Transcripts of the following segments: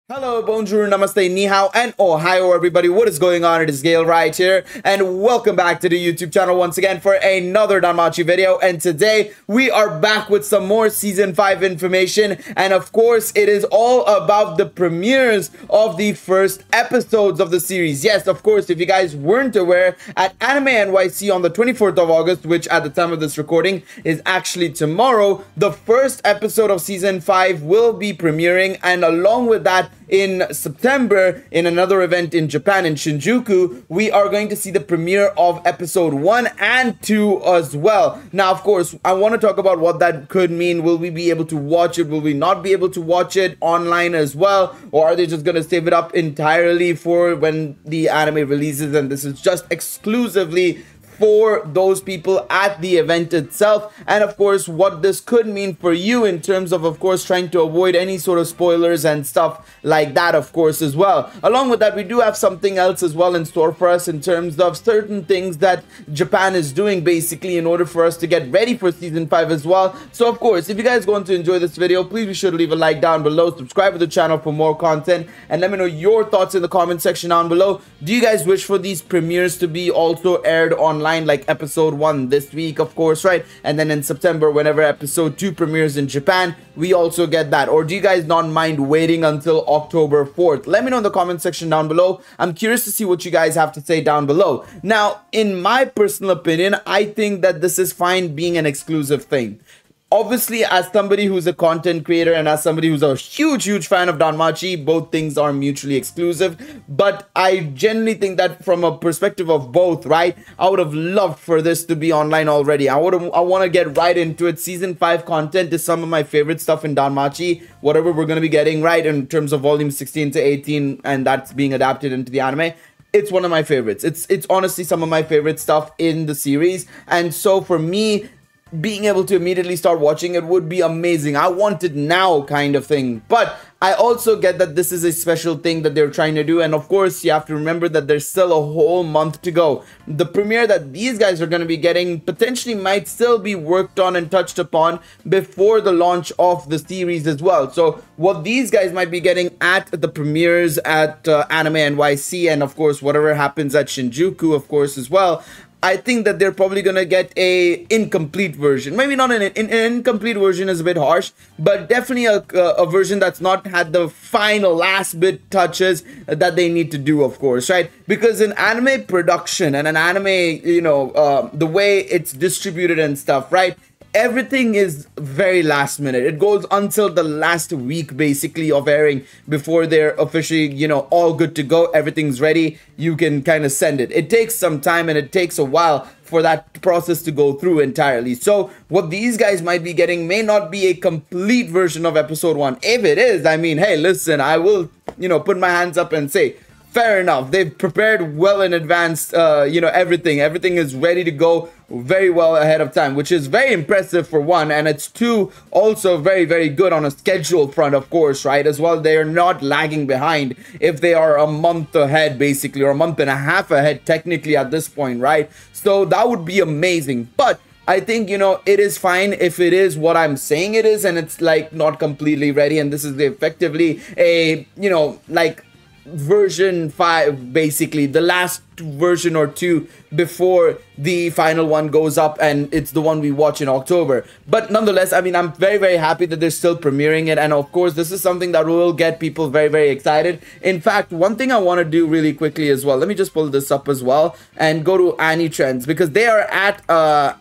Hello, bonjour, namaste, ni hao, and ohio everybody. What is going on? It is Gale right here, and welcome back to the YouTube channel once again for another Danmachi video. And today we are back with some more season 5 information, and of course it is all about the premieres of the first episodes of the series. Yes, of course, if you guys weren't aware, at Anime NYC on the 24th of August, which at the time of this recording is actually tomorrow, the first episode of season 5 will be premiering, and along with that, in September, in another event in Japan, in Shinjuku, we are going to see the premiere of episode 1 and 2 as well. Now, of course, I want to talk about what that could mean. Will we be able to watch it? Will we not be able to watch it online as well? Or are they just going to save it up entirely for when the anime releases? And this is just exclusively for those people at the event itself, and of course what this could mean for you in terms of course trying to avoid any sort of spoilers and stuff like that, of course, as well. Along with that, we do have something else as well in store for us in terms of certain things that Japan is doing basically in order for us to get ready for season 5 as well. So of course, if you guys going to enjoy this video, please be sure to leave a like down below, subscribe to the channel for more content, and let me know your thoughts in the comment section down below. Do you guys wish for these premieres to be also aired online, like episode 1 this week, of course, right? And then in September, whenever episode 2 premieres in Japan, we also get that? Or do you guys not mind waiting until October 4th? Let me know in the comment section down below. I'm curious to see what you guys have to say down below. Now, in my personal opinion, I think that this is fine being an exclusive thing. Obviously, as somebody who's a content creator and as somebody who's a huge fan of Danmachi, both things are mutually exclusive. But I genuinely think that from a perspective of both, right, I would have loved for this to be online already. I want to get right into it. Season 5 content is some of my favorite stuff in Danmachi. Whatever we're going to be getting, right, in terms of volume 16 to 18, and that's being adapted into the anime. It's one of my favorites. It's honestly some of my favorite stuff in the series. And so for me, being able to immediately start watching it would be amazing. I want it now kind of thing. But I also get that this is a special thing that they're trying to do. And of course, you have to remember that there's still a whole month to go. The premiere that these guys are going to be getting potentially might still be worked on and touched upon before the launch of the series as well. So what these guys might be getting at the premieres at Anime NYC, and of course, whatever happens at Shinjuku, of course, as well, I think that they're probably going to get a incomplete version. Maybe not an incomplete version is a bit harsh, but definitely a version that's not had the final last bit touches that they need to do, of course, right? Because in anime production and an anime, you know, the way it's distributed and stuff, right? Everything is very last minute. It goes until the last week basically of airing before they're officially, you know, all good to go. Everything's ready. You can kind of send it. It takes some time and it takes a while for that process to go through entirely. So what these guys might be getting may not be a complete version of episode 1. If it is, I mean, hey, listen, I will, you know, put my hands up and say, fair enough. They've prepared well in advance, you know, everything is ready to go very well ahead of time, which is very impressive for one, and it's two, also very good on a schedule front, of course, right, as well. They are not lagging behind if they are a month ahead basically, or a month and a half ahead technically at this point, right? So that would be amazing. But I think, you know, it is fine if it is what I'm saying it is, and it's like not completely ready, and this is effectively a, you know, like version 5, basically the last version or 2 before the final one goes up, and it's the one we watch in October. But nonetheless, I mean, I'm very happy that they're still premiering it, and of course this is something that will get people very excited. In fact, one thing I want to do really quickly as well, let me just pull this up as well and go to Annie Trends, because they are at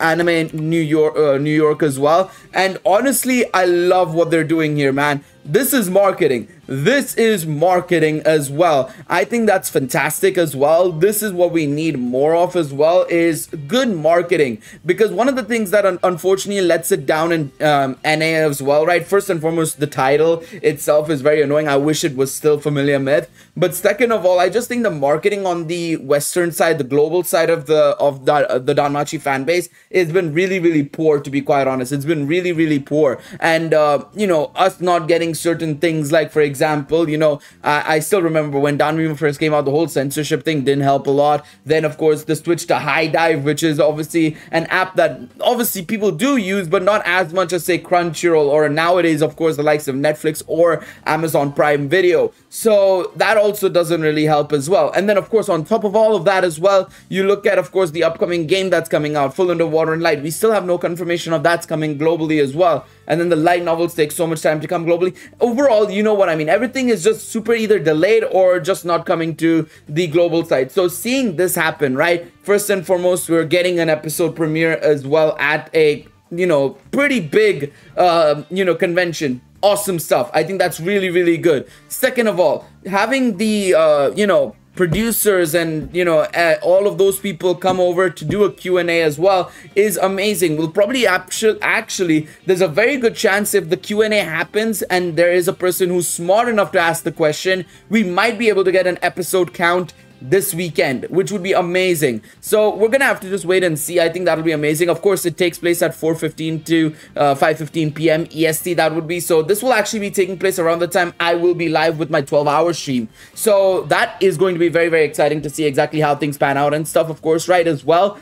Anime New York as well, and honestly I love what they're doing here, man. This is marketing. This is marketing as well. I think that's fantastic as well. This is what we need more of as well, is good marketing. Because one of the things that unfortunately lets it down in NA as well, right? First and foremost, the title itself is very annoying. I wish it was still Familiar Myth. But second of all, I just think the marketing on the Western side, the global side of the Danmachi fan base, has been really poor, to be quite honest. It's been really poor. And, you know, us not getting certain things like, for example, example, you know, I still remember when Danmachi first came out, the whole censorship thing didn't help a lot. Then, of course, the switch to High Dive, which is obviously an app that obviously people do use, but not as much as, say, Crunchyroll, or nowadays, of course, the likes of Netflix or Amazon Prime Video. So that also doesn't really help as well. And then, of course, on top of all of that as well, you look at, of course, the upcoming game that's coming out, Full Underwater and Light. We still have no confirmation of that's coming globally as well. And then the light novels take so much time to come globally. Overall, you know what I mean. Everything is just super either delayed or just not coming to the global side. So seeing this happen, right? First and foremost, we're getting an episode premiere as well at a, you know, pretty big, you know, convention. Awesome stuff. I think that's really, really good. Second of all, having the, you know, producers and, you know, all of those people come over to do a Q&A as well is amazing. We'll probably actually, there's a very good chance if the Q&A happens and there is a person who's smart enough to ask the question, we might be able to get an episode count this weekend, which would be amazing. So we're gonna have to just wait and see. I think that'll be amazing. Of course, it takes place at 4:15 to 5:15 p.m. EST, that would be. So this will actually be taking place around the time I will be live with my 12-hour stream. So that is going to be very, very exciting to see exactly how things pan out and stuff, of course, right, as well.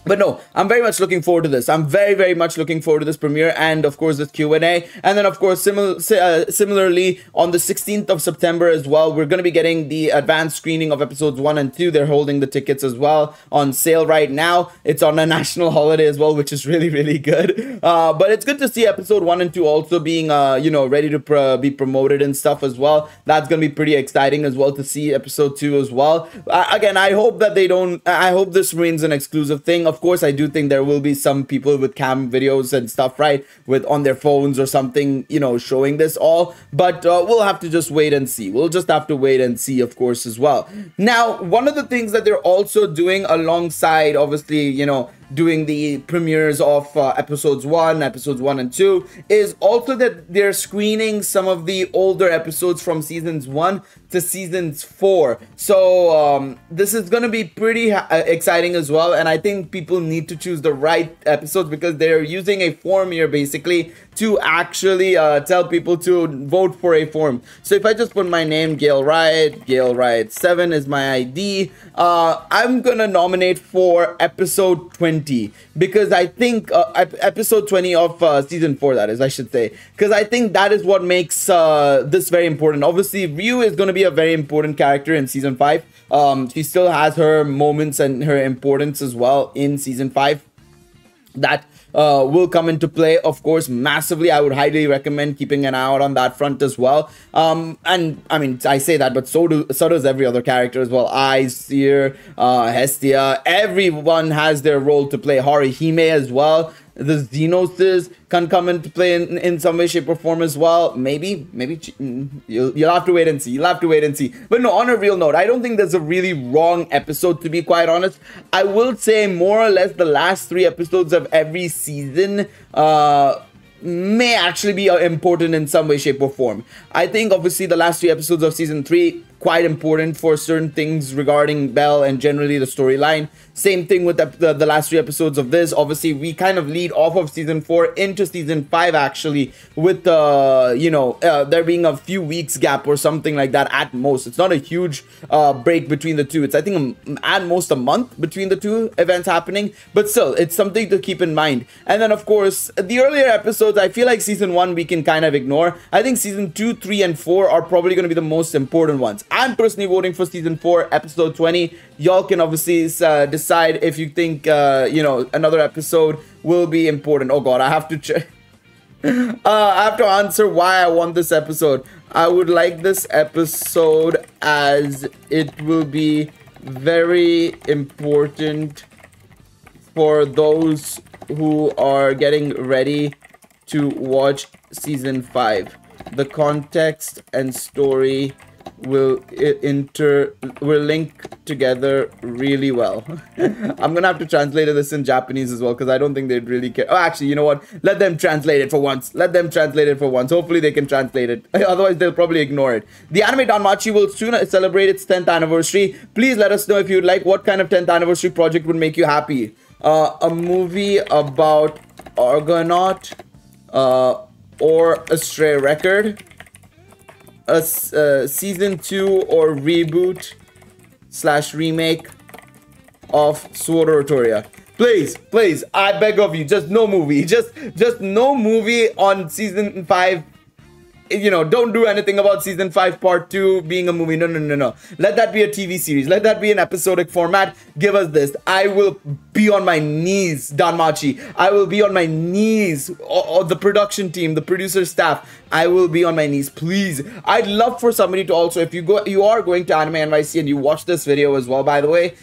But no, I'm very much looking forward to this. I'm very, very much looking forward to this premiere and, of course, this Q&A. And then, of course, similarly, on the 16th of September as well, we're going to be getting the advanced screening of episodes 1 and 2. They're holding the tickets as well on sale right now. It's on a national holiday as well, which is really, really good. But it's good to see episode 1 and 2 also being, you know, ready to be promoted and stuff as well. That's going to be pretty exciting as well to see episode 2 as well. Again, I hope that they don't, I hope this remains an exclusive thing. Of course, I do think there will be some people with cam videos and stuff, right, with on their phones or something, you know, showing this all. But we'll have to just wait and see. We'll just have to wait and see, of course, as well. Now, one of the things that they're also doing alongside, obviously, you know, doing the premieres of episodes 1 and 2 is also that they're screening some of the older episodes from seasons 1 to seasons 4. So this is going to be pretty exciting as well, and I think people need to choose the right episodes because they're using a form here basically to actually tell people to vote for a form. So if I just put my name, Gale Riot 7 is my ID, I'm gonna nominate for episode 20 because I think episode 20 of season 4, that is, I should say, because I think that is what makes this very important. Obviously, Ryu is going to be a very important character in season 5. She still has her moments and her importance as well in season 5 that will come into play, of course, massively. I would highly recommend keeping an eye out on that front as well. And I mean, I say that, but so does every other character as well. Seer, Hestia, everyone has their role to play. Harihime as well. The Xenoses can come into play in some way, shape, or form as well. Maybe you'll have to wait and see. You'll have to wait and see. But no, on a real note, I don't think there's a really wrong episode, to be quite honest. I will say more or less the last 3 episodes of every season may actually be important in some way, shape, or form. I think obviously the last 3 episodes of season 3 quite important for certain things regarding Belle and generally the storyline. Same thing with the last 3 episodes of this. Obviously, we kind of lead off of season 4 into season 5 actually, with you know, there being a few weeks gap or something like that at most. It's not a huge break between the two. It's, I think, at most a month between the 2 events happening, but still, it's something to keep in mind. And then, of course, the earlier episodes, I feel like season 1 we can kind of ignore. I think season 2, 3, and 4 are probably going to be the most important ones. I'm personally voting for season 4, episode 20. Y'all can obviously decide if you think, you know, another episode will be important. Oh God, I have to I have to answer why I want this episode. I would like this episode as it will be very important for those who are getting ready to watch season 5. The context and story will link together really well. I'm gonna have to translate this in Japanese as well because I don't think they'd really care. Oh, actually, you know what? Let them translate it for once. Let them translate it for once. Hopefully they can translate it. Otherwise, they'll probably ignore it. The anime Danmachi will soon celebrate its 10th anniversary. Please let us know if you'd like. What kind of 10th anniversary project would make you happy? A movie about Argonaut or a Stray record. a season 2 or reboot / remake of Sword Art Online. Please, I beg of you, just no movie. Just no movie on season 5. You know, don't do anything about season 5 part 2 being a movie. No. Let that be a TV series. Let that be an episodic format. Give us this. I will be on my knees, Danmachi. I will be on my knees. Or the production team, the producer staff. I will be on my knees. Please. I'd love for somebody to also, if you are going to Anime NYC and you watch this video as well, by the way,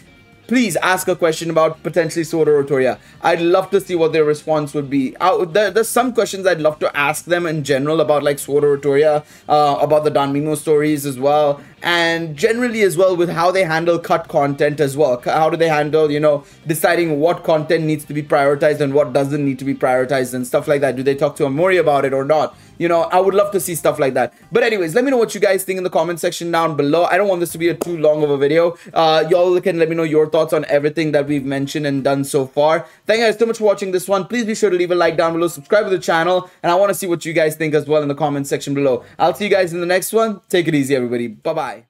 please ask a question about potentially Sword Art Online. I'd love to see what their response would be. There's some questions I'd love to ask them in general about like Sword Art Online, about the Danmimo stories as well, and generally as well with how they handle cut content as well. How do they handle, you know, deciding what content needs to be prioritized and what doesn't need to be prioritized and stuff like that. Do they talk to Amori about it or not? You know, I would love to see stuff like that. But anyways, let me know what you guys think in the comment section down below. I don't want this to be too long of a video. Y'all can let me know your thoughts on everything that we've mentioned and done so far. Thank you guys so much for watching this one. Please be sure to leave a like down below, subscribe to the channel, and I want to see what you guys think as well in the comment section below. I'll see you guys in the next one. Take it easy, everybody. Bye-bye.